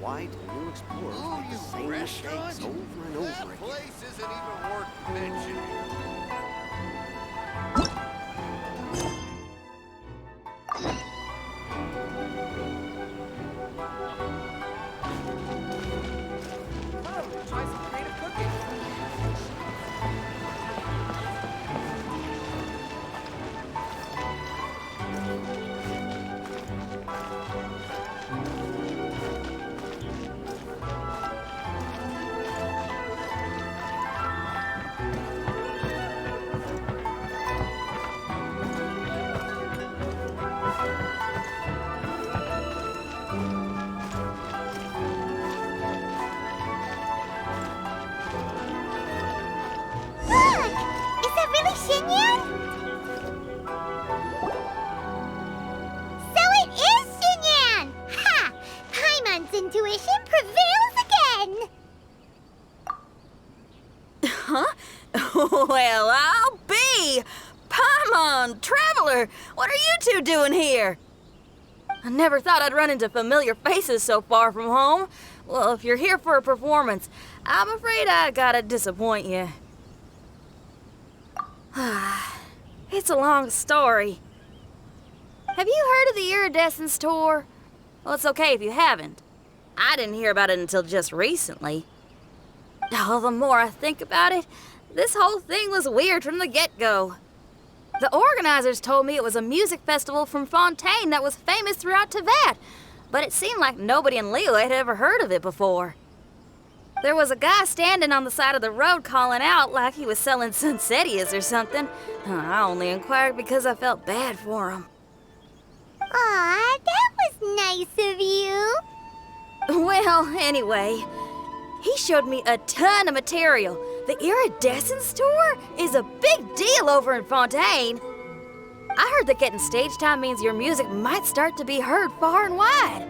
Why do new explorers make the same mistakes over and over again? That place isn't even worth mentioning. Try some creative cooking. Intuition prevails again! Huh? Well, I'll be! Paimon, Traveler, what are you two doing here? I never thought I'd run into familiar faces so far from home. Well, if you're here for a performance, I'm afraid I gotta disappoint you. It's a long story. Have you heard of the Iridescence Tour? Well, it's okay if you haven't. I didn't hear about it until just recently. Oh, the more I think about it, this whole thing was weird from the get-go. The organizers told me it was a music festival from Fontaine that was famous throughout Teyvat, but it seemed like nobody in Leo had ever heard of it before. There was a guy standing on the side of the road calling out like he was selling Sunsetias or something. I only inquired because I felt bad for him. Aw, that was nice of you. Well, anyway, he showed me a ton of material. The Iridescence Tour is a big deal over in Fontaine. I heard that getting stage time means your music might start to be heard far and wide.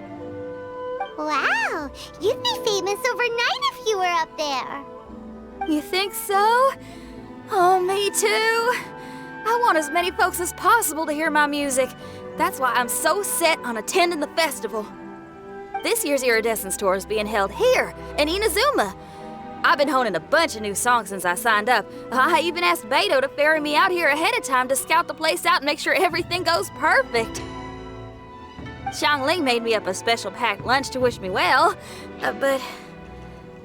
Wow, you'd be famous overnight if you were up there. You think so? Oh, me too. I want as many folks as possible to hear my music. That's why I'm so set on attending the festival. This year's Iridescence Tour is being held here in Inazuma. I've been honing a bunch of new songs since I signed up. I even asked Beto to ferry me out here ahead of time to scout the place out and make sure everything goes perfect. Xiangling made me up a special packed lunch to wish me well, but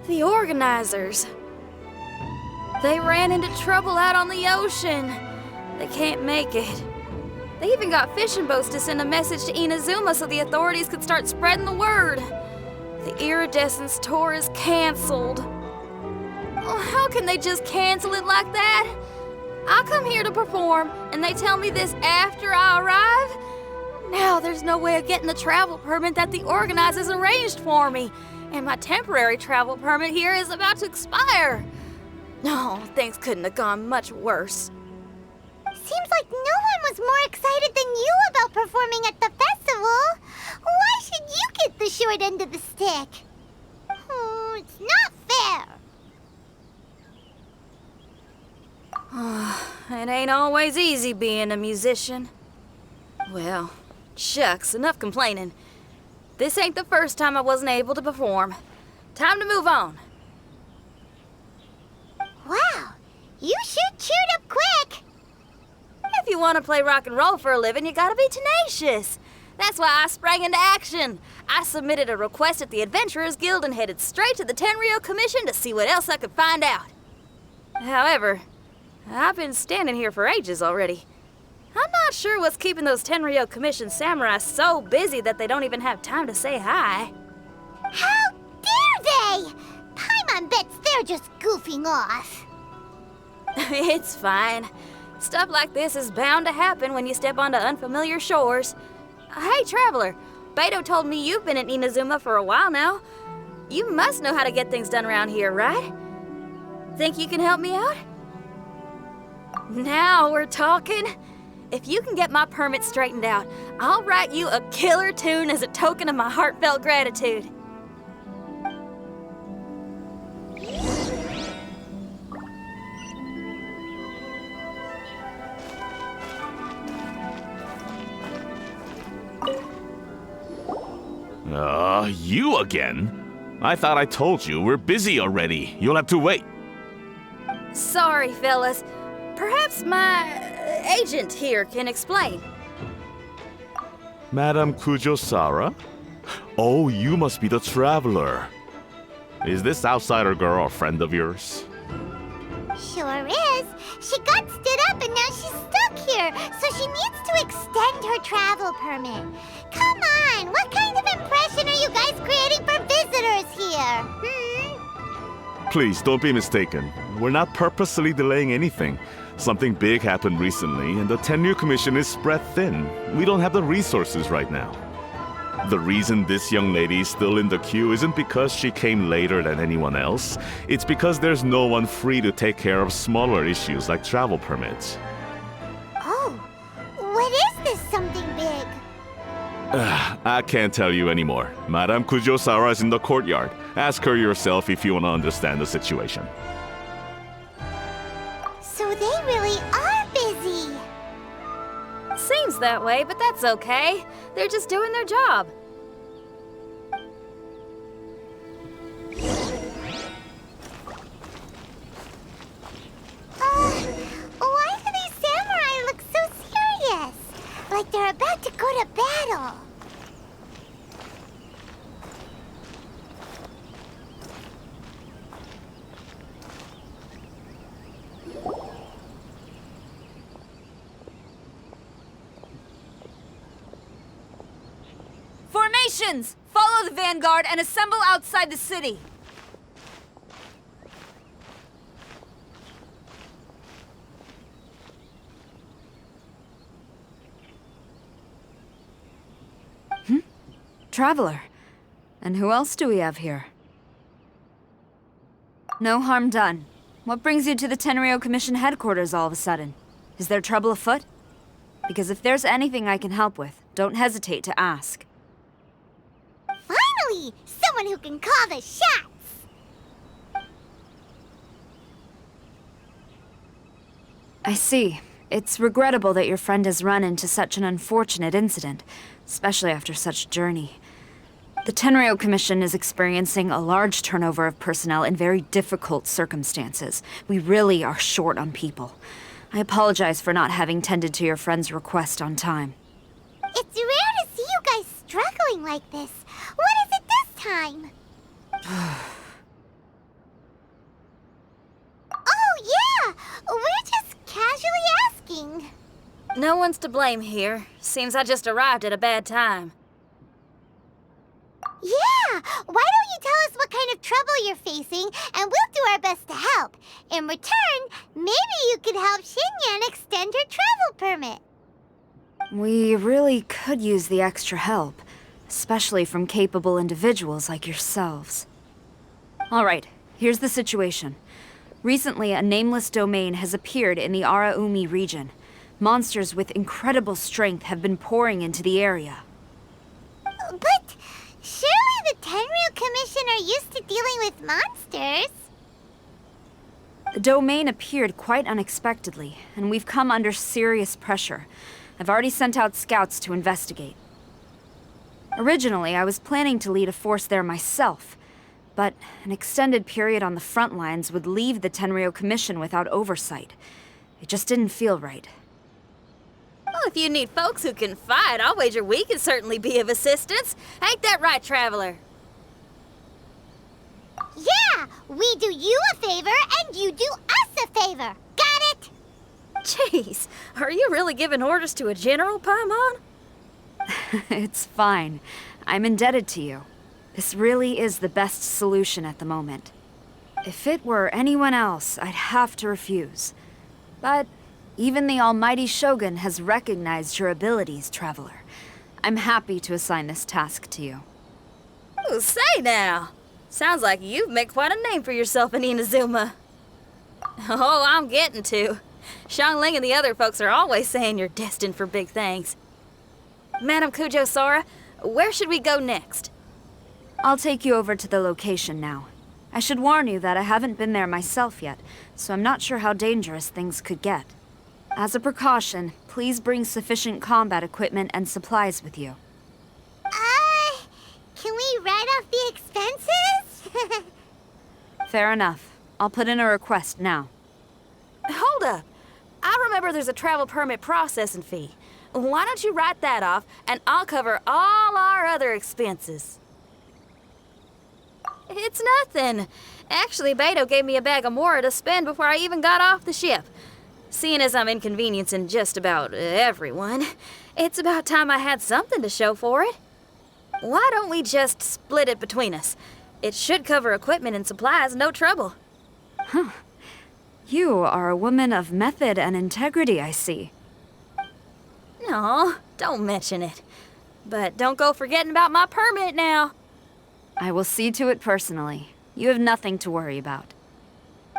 the organizers, they ran into trouble out on the ocean. They can't make it. They even got fishing boats to send a message to Inazuma so the authorities could start spreading the word. The Iridescence Tour is canceled. Oh, how can they just cancel it like that? I come here to perform, and they tell me this after I arrive? Now there's no way of getting the travel permit that the organizers arranged for me, and my temporary travel permit here is about to expire. No, things couldn't have gone much worse. Seems like no one was more excited than you about performing at the festival. Why should you get the short end of the stick? It's not fair. It ain't always easy being a musician. Well, shucks, enough complaining. This ain't the first time I wasn't able to perform. Time to move on. Wow, you sure cheered up quick. If you want to play rock and roll for a living, you gotta be tenacious. That's why I sprang into action. I submitted a request at the Adventurers Guild and headed straight to the Tenryou Commission to see what else I could find out. However, I've been standing here for ages already. I'm not sure what's keeping those Tenryou Commission samurai so busy that they don't even have time to say hi. How dare they? Paimon bets they're just goofing off. It's fine. Stuff like this is bound to happen when you step onto unfamiliar shores. Hey, Traveler, Beto told me you've been in Inazuma for a while now. You must know how to get things done around here, right? Think you can help me out? Now we're talking. If you can get my permit straightened out, I'll write you a killer tune as a token of my heartfelt gratitude. you again? I thought I told you we're busy already. You'll have to wait. Sorry, fellas. Perhaps my agent here can explain. Madame Kujosara? Oh, you must be the traveler. Is this outsider girl a friend of yours? Sure is. She got stood up and now she's stuck here, so she needs to extend her travel permit. Come on, what kind of impression are you guys creating for visitors here? Please, don't be mistaken. We're not purposely delaying anything. Something big happened recently, and the tenure commission is spread thin. We don't have the resources right now. The reason this young lady is still in the queue isn't because she came later than anyone else. It's because there's no one free to take care of smaller issues like travel permits. Oh, what is this something big? I can't tell you anymore. Madame Kujosara is in the courtyard. Ask her yourself if you want to understand the situation. So they really are busy. Seems that way, but that's okay. They're just doing their job. Why do these samurai look so serious? Like they're about to go to battle. Formations! Follow the vanguard and assemble outside the city. Traveler. And who else do we have here? No harm done. What brings you to the Tenryo Commission headquarters all of a sudden? Is there trouble afoot? Because if there's anything I can help with, don't hesitate to ask. Finally! Someone who can call the shots! I see. It's regrettable that your friend has run into such an unfortunate incident, especially after such a journey. The Tenryo Commission is experiencing a large turnover of personnel in very difficult circumstances. We really are short on people. I apologize for not having tended to your friend's request on time. It's rare to see you guys struggling like this. What is it this time? Oh, yeah! We're just casually asking. No one's to blame here. Seems I just arrived at a bad time. Yeah! Why don't you tell us what kind of trouble you're facing, and we'll do our best to help. In return, maybe you could help Xinyan extend her travel permit. We really could use the extra help, especially from capable individuals like yourselves. All right, here's the situation. Recently, a nameless domain has appeared in the Araumi region. Monsters with incredible strength have been pouring into the area. But surely the Tenryu Commission are used to dealing with monsters. The domain appeared quite unexpectedly, and we've come under serious pressure. I've already sent out scouts to investigate. Originally, I was planning to lead a force there myself, but an extended period on the front lines would leave the Tenryo Commission without oversight. It just didn't feel right. Well, if you need folks who can fight, I'll wager we can certainly be of assistance. Ain't that right, Traveler? Yeah! We do you a favor, and you do us a favor. Got it? Jeez, are you really giving orders to a general, Paimon? It's fine. I'm indebted to you. This really is the best solution at the moment. If it were anyone else, I'd have to refuse. But even the almighty Shogun has recognized your abilities, Traveler. I'm happy to assign this task to you. Oh, say now! Sounds like you've made quite a name for yourself in Inazuma. Oh, I'm getting to. Xiangling and the other folks are always saying you're destined for big things. Madame Kujosara, where should we go next? I'll take you over to the location now. I should warn you that I haven't been there myself yet, so I'm not sure how dangerous things could get. As a precaution, please bring sufficient combat equipment and supplies with you. Can we ride off the expenses? Fair enough. I'll put in a request now. Hold up. I remember there's a travel permit processing fee. Why don't you write that off, and I'll cover all our other expenses. It's nothing. Actually, Beto gave me a bag of Mora to spend before I even got off the ship. Seeing as I'm inconveniencing just about everyone, it's about time I had something to show for it. Why don't we just split it between us? It should cover equipment and supplies, no trouble. You are a woman of method and integrity, I see. No, don't mention it. But don't go forgetting about my permit now. I will see to it personally. You have nothing to worry about.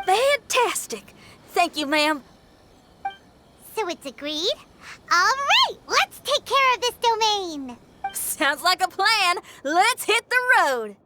Fantastic. Thank you, ma'am. So it's agreed? Alright, let's take care of this domain! Sounds like a plan. Let's hit the road.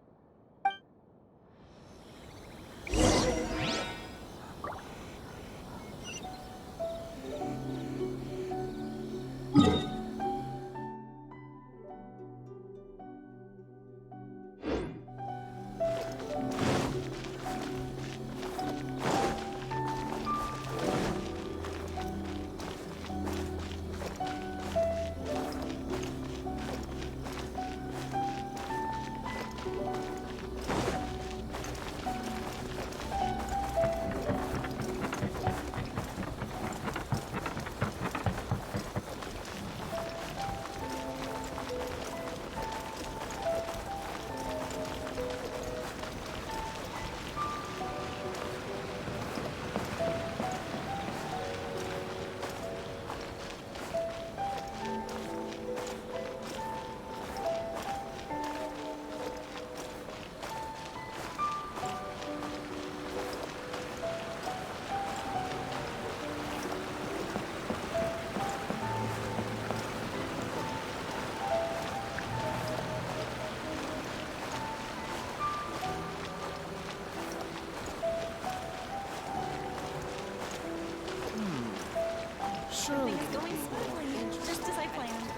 Surely. Going smoothly, just as I planned.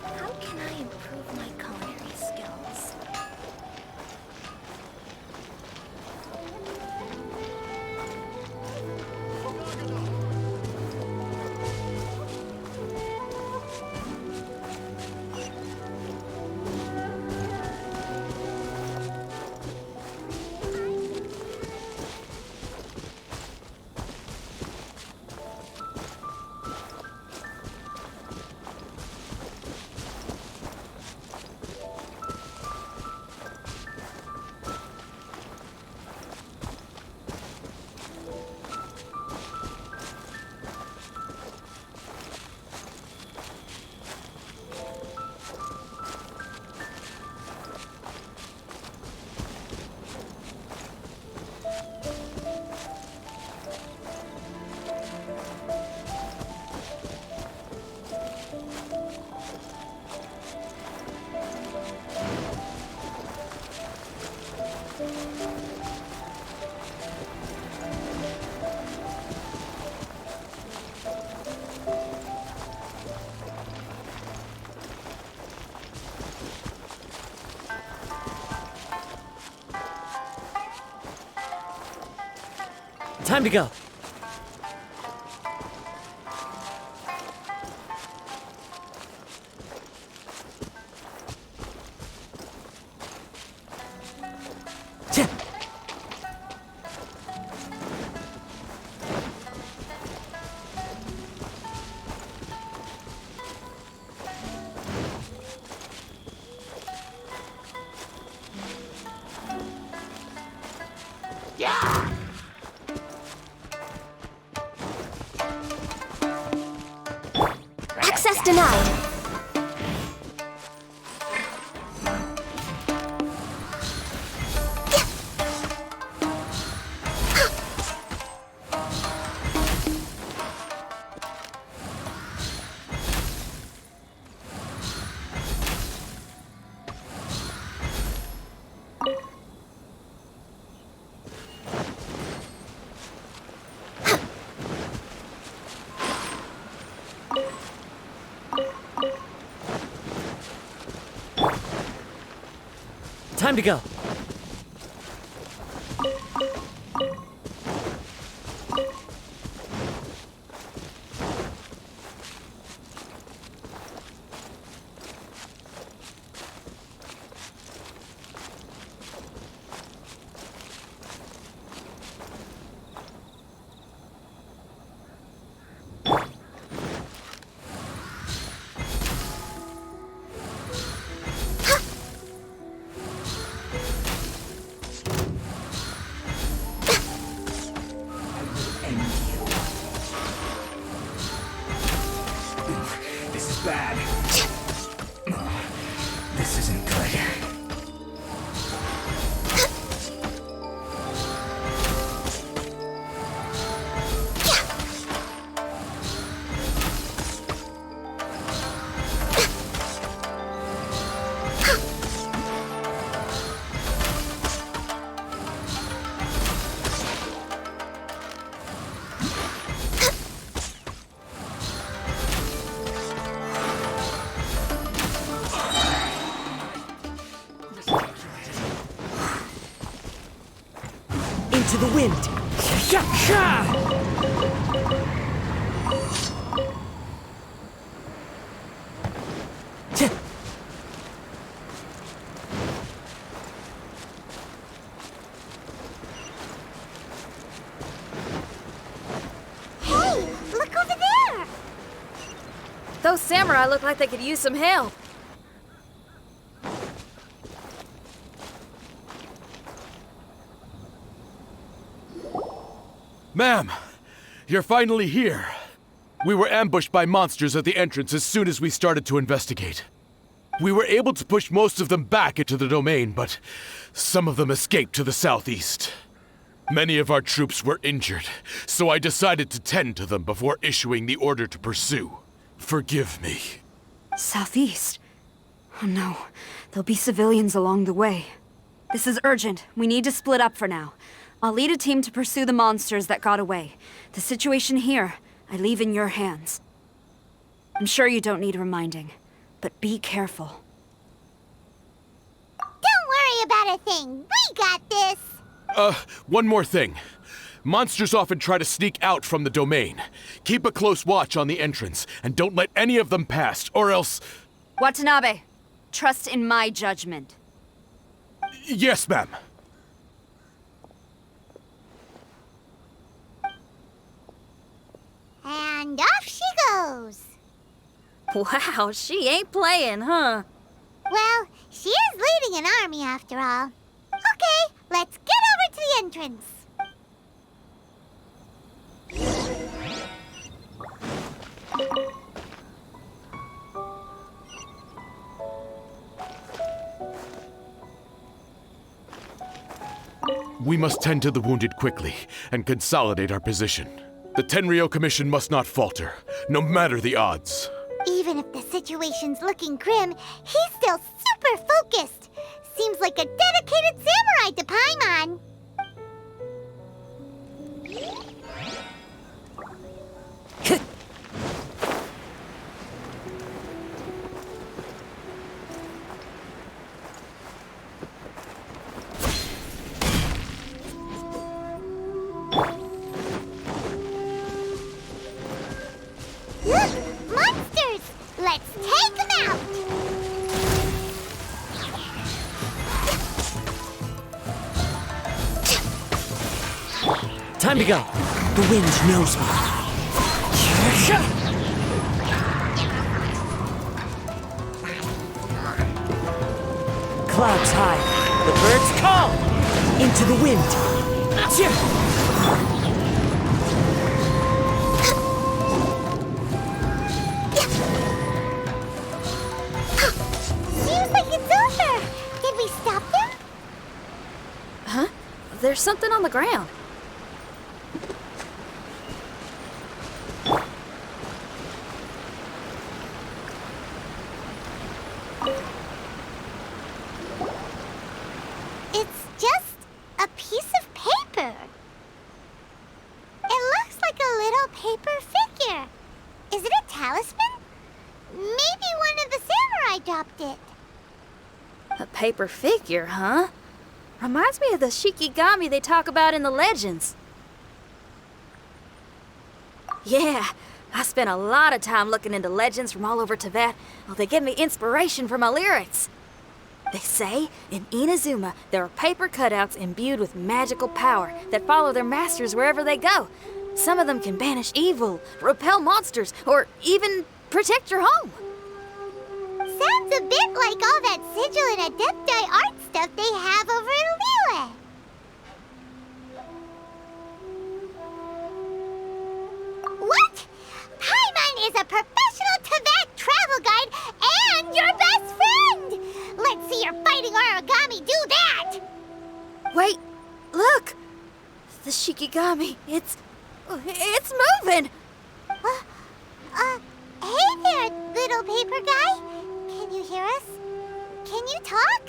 How can I improve my culinary skills? Time to go. Time to go. This is bad. This isn't good. Into the wind. Hey, look over there! Those samurai look like they could use some help. Ma'am, you're finally here. We were ambushed by monsters at the entrance as soon as we started to investigate. We were able to push most of them back into the domain, but some of them escaped to the southeast. Many of our troops were injured, so I decided to tend to them before issuing the order to pursue. Forgive me. Southeast? Oh no, there'll be civilians along the way. This is urgent. We need to split up for now. I'll lead a team to pursue the monsters that got away. The situation here, I leave in your hands. I'm sure you don't need reminding, but be careful. Don't worry about a thing. We got this. One more thing. Monsters often try to sneak out from the domain. Keep a close watch on the entrance, and don't let any of them pass, or else... Watanabe, trust in my judgment. Yes, ma'am. And off she goes. Wow, she ain't playing, huh? Well, she is leading an army after all. Okay, let's get over to the entrance. We must tend to the wounded quickly and consolidate our position. The Tenryou Commission must not falter, no matter the odds. Even if the situation's looking grim, he's still super focused. Seems like a dedicated samurai to Paimon. Look! Monsters! Let's take them out! Time to go. The wind knows me. Clouds high. The birds call. Into the wind. Seems like it's over. Did we stop them? Huh? There's something on the ground. It's just a piece of paper. It looks like a little paper figure. Is it a talisman? Maybe one of the samurai dropped it. A paper figure, huh? Reminds me of the Shikigami they talk about in the legends. Yeah, I spent a lot of time looking into legends from all over Tibet. Well, they give me inspiration for my lyrics. They say in Inazuma there are paper cutouts imbued with magical power that follow their masters wherever they go. Some of them can banish evil, repel monsters, or even protect your home. Sounds a bit like all that sigil and adepti art stuff they have over in Liyue. What? Paimon is a professional Tibet travel guide and your best friend! Let's see your fighting origami do that! Wait, look! The Shikigami, it's moving! Hey there, little paper guy. Can you hear us? Can you talk?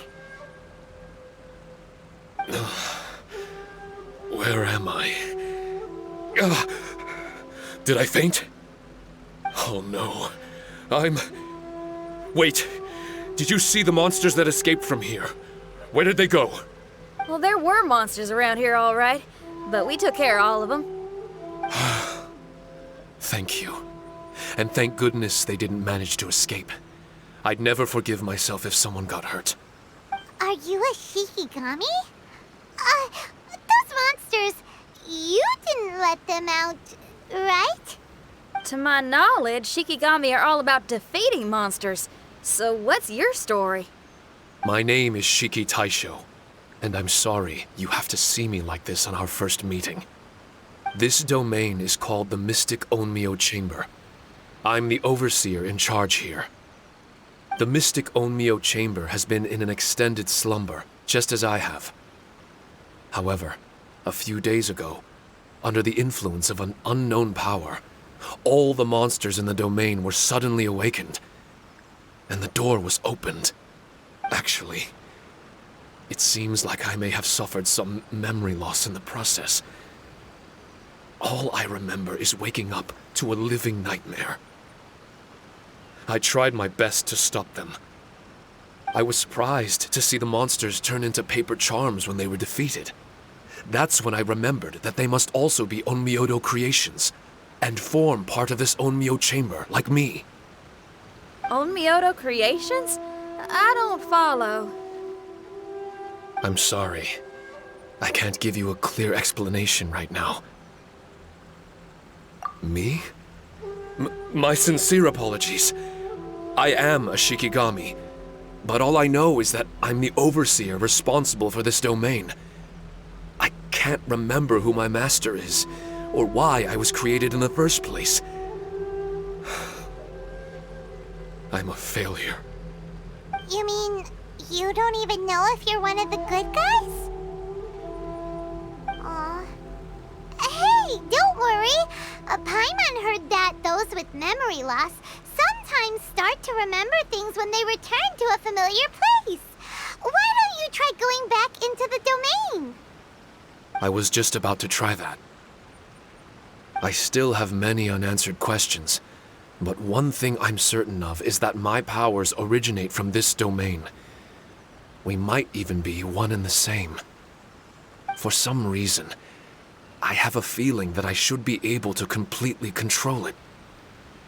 Where am I? Did I faint? Oh no. Wait! Did you see the monsters that escaped from here? Where did they go? Well, there were monsters around here, all right. But we took care of all of them. Thank you. And thank goodness they didn't manage to escape. I'd never forgive myself if someone got hurt. Are you a Shikigami? Those monsters, you didn't let them out, right? To my knowledge, Shikigami are all about defeating monsters. So what's your story? My name is Shiki Taisho, and I'm sorry you have to see me like this on our first meeting. This domain is called the Mystic Onmyo Chamber. I'm the overseer in charge here. The Mystic Onmyo Chamber has been in an extended slumber, just as I have. However, a few days ago, under the influence of an unknown power, all the monsters in the domain were suddenly awakened, and the door was opened. Actually, it seems like I may have suffered some memory loss in the process. All I remember is waking up to a living nightmare. I tried my best to stop them. I was surprised to see the monsters turn into paper charms when they were defeated. That's when I remembered that they must also be Onmyodo creations, and form part of this Onmyo chamber, like me. Onmyodo creations? I don't follow. I'm sorry. I can't give you a clear explanation right now. Me? My sincere apologies. I am a Shikigami, but all I know is that I'm the overseer responsible for this domain. I can't remember who my master is, or why I was created in the first place. I'm a failure. You mean you don't even know if you're one of the good guys? Aw. Hey, don't worry. Paimon heard that those with memory loss sometimes start to remember things when they return to a familiar place. Why don't you try going back into the domain? I was just about to try that. I still have many unanswered questions, but one thing I'm certain of is that my powers originate from this domain. We might even be one and the same. For some reason, I have a feeling that I should be able to completely control it.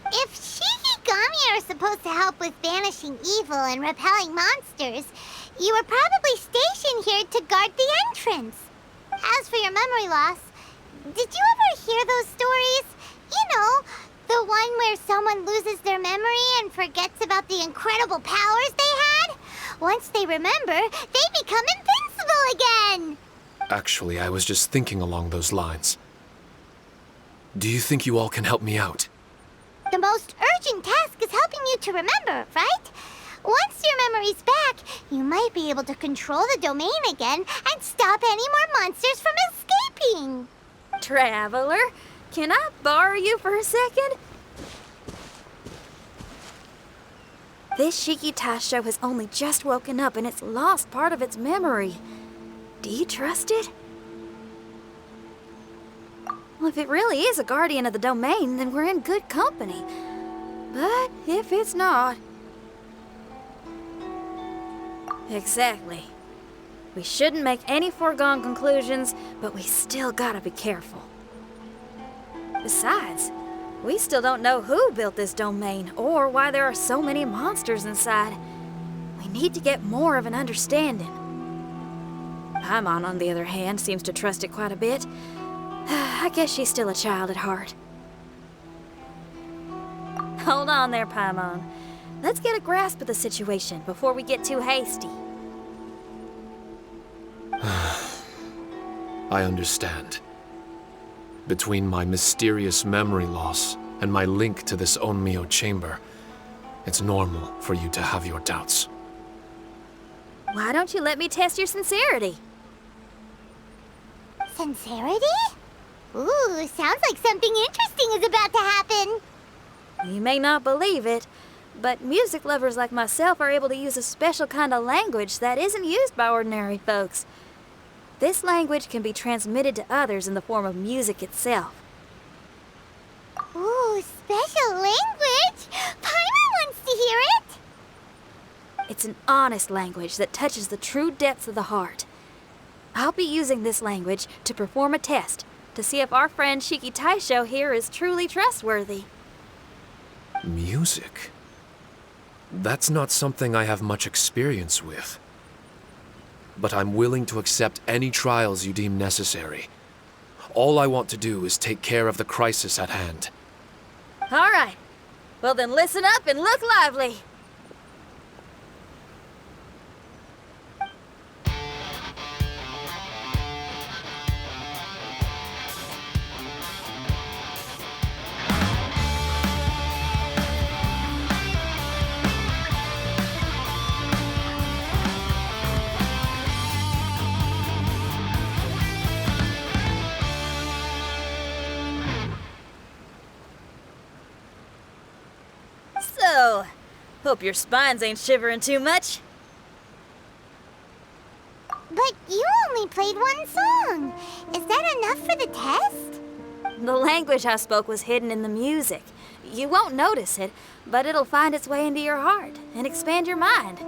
If Shikigami are supposed to help with banishing evil and repelling monsters, you were probably stationed here to guard the entrance. As for your memory loss, did you ever hear those stories? You know, the one where someone loses their memory and forgets about the incredible powers they had? Once they remember, they become invincible again! Actually, I was just thinking along those lines. Do you think you all can help me out? The most urgent task is helping you to remember, right? Once your memory's back, you might be able to control the domain again and stop any more monsters from escaping. Traveler, can I borrow you for a second? This Shiki Taisho has only just woken up and it's lost part of its memory. Do you trust it? Well, if it really is a guardian of the domain, then we're in good company. But if it's not... Exactly. We shouldn't make any foregone conclusions, but we still gotta be careful. Besides, we still don't know who built this domain or why there are so many monsters inside. We need to get more of an understanding. Paimon, on the other hand, seems to trust it quite a bit. I guess she's still a child at heart. Hold on there, Paimon. Let's get a grasp of the situation before we get too hasty. I understand. Between my mysterious memory loss and my link to this Onmyo chamber, it's normal for you to have your doubts. Why don't you let me test your sincerity? Sincerity? Ooh, sounds like something interesting is about to happen. You may not believe it, but music lovers like myself are able to use a special kind of language that isn't used by ordinary folks. This language can be transmitted to others in the form of music itself. Ooh, special language? Paimon wants to hear it. It's an honest language that touches the true depths of the heart. I'll be using this language to perform a test to see if our friend Shiki Taisho here is truly trustworthy. Music? That's not something I have much experience with. But I'm willing to accept any trials you deem necessary. All I want to do is take care of the crisis at hand. All right. Well then listen up and look lively. So, hope your spines ain't shivering too much. But you only played one song. Is that enough for the test? The language I spoke was hidden in the music. You won't notice it, but it'll find its way into your heart and expand your mind.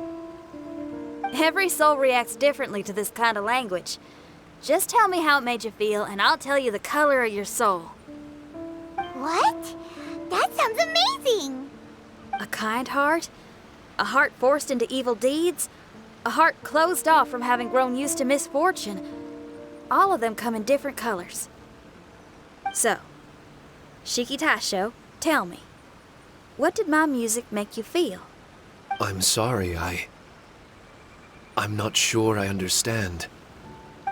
Every soul reacts differently to this kind of language. Just tell me how it made you feel, and I'll tell you the color of your soul. What? That sounds amazing! A kind heart? A heart forced into evil deeds? A heart closed off from having grown used to misfortune? All of them come in different colors. So, Shiki Taisho, tell me, what did my music make you feel? I'm sorry, I'm not sure I understand.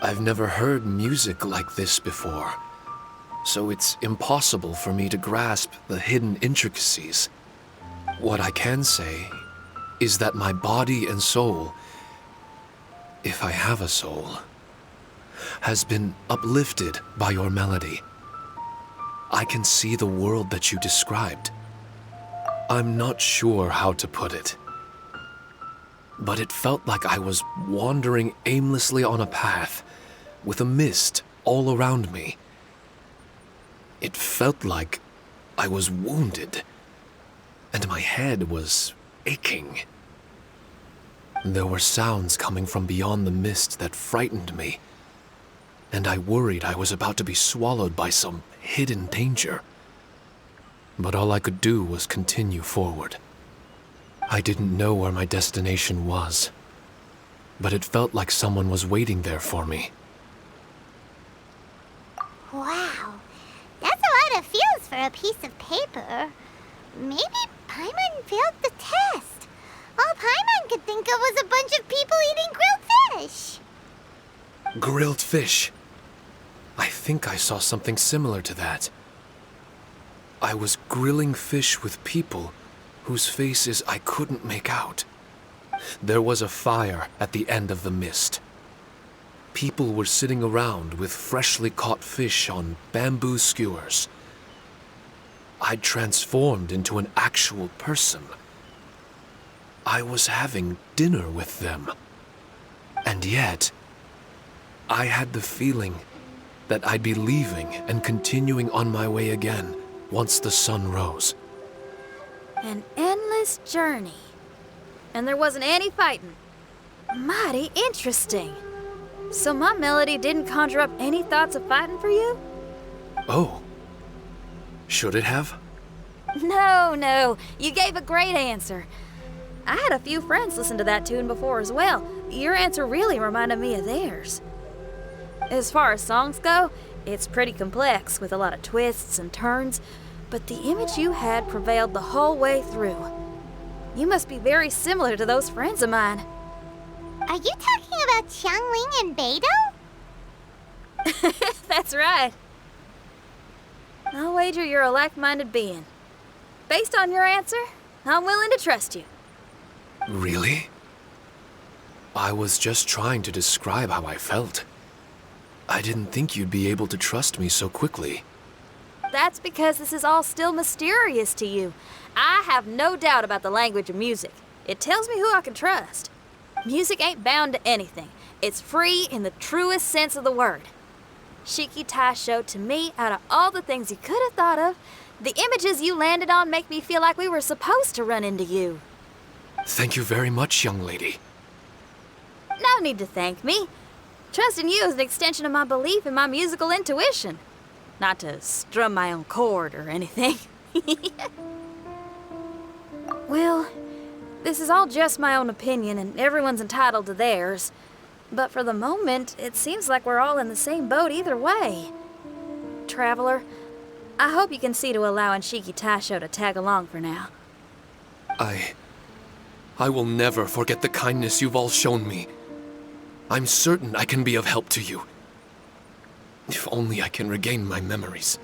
I've never heard music like this before, so it's impossible for me to grasp the hidden intricacies. What I can say is that my body and soul, if I have a soul, has been uplifted by your melody. I can see the world that you described. I'm not sure how to put it, but it felt like I was wandering aimlessly on a path with a mist all around me. It felt like I was wounded, and my head was aching. There were sounds coming from beyond the mist that frightened me, and I worried I was about to be swallowed by some hidden danger. But all I could do was continue forward. I didn't know where my destination was, but it felt like someone was waiting there for me. Wow, that's a lot of feels for a piece of paper. Maybe Paimon failed the test. All Paimon could think of was a bunch of people eating grilled fish. Grilled fish. I think I saw something similar to that. I was grilling fish with people whose faces I couldn't make out. There was a fire at the end of the mist. People were sitting around with freshly caught fish on bamboo skewers. I'd transformed into an actual person. I was having dinner with them. And yet, I had the feeling that I'd be leaving and continuing on my way again once the sun rose. An endless journey. And there wasn't any fighting. Mighty interesting. So my melody didn't conjure up any thoughts of fighting for you? Oh. Should it have? No. You gave a great answer. I had a few friends listen to that tune before as well. Your answer really reminded me of theirs. As far as songs go, it's pretty complex with a lot of twists and turns, but the image you had prevailed the whole way through. You must be very similar to those friends of mine. Are you talking about Xiangling and Beidou? That's right. I'll wager you're a like-minded being. Based on your answer, I'm willing to trust you. Really? I was just trying to describe how I felt. I didn't think you'd be able to trust me so quickly. That's because this is all still mysterious to you. I have no doubt about the language of music. It tells me who I can trust. Music ain't bound to anything. It's free in the truest sense of the word. Shiki Taisho, to me, out of all the things you could have thought of, the images you landed on make me feel like we were supposed to run into you. Thank you very much, young lady. No need to thank me. Trusting you is an extension of my belief in my musical intuition. Not to strum my own chord or anything. Well, this is all just my own opinion, and everyone's entitled to theirs. But for the moment, it seems like we're all in the same boat either way. Traveler, I hope you can see to allowing Shiki Taisho to tag along for now. I will never forget the kindness you've all shown me. I'm certain I can be of help to you. If only I can regain my memories.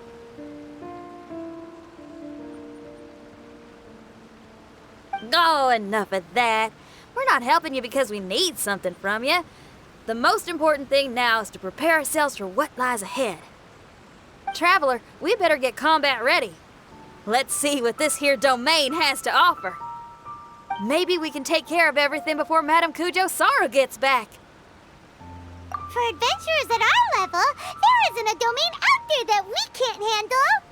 Oh, enough of that. We're not helping you because we need something from you. The most important thing now is to prepare ourselves for what lies ahead. Traveler, we better get combat ready. Let's see what this here domain has to offer. Maybe we can take care of everything before Madame Kujo Saru gets back. For adventurers at our level, there isn't a domain out there that we can't handle.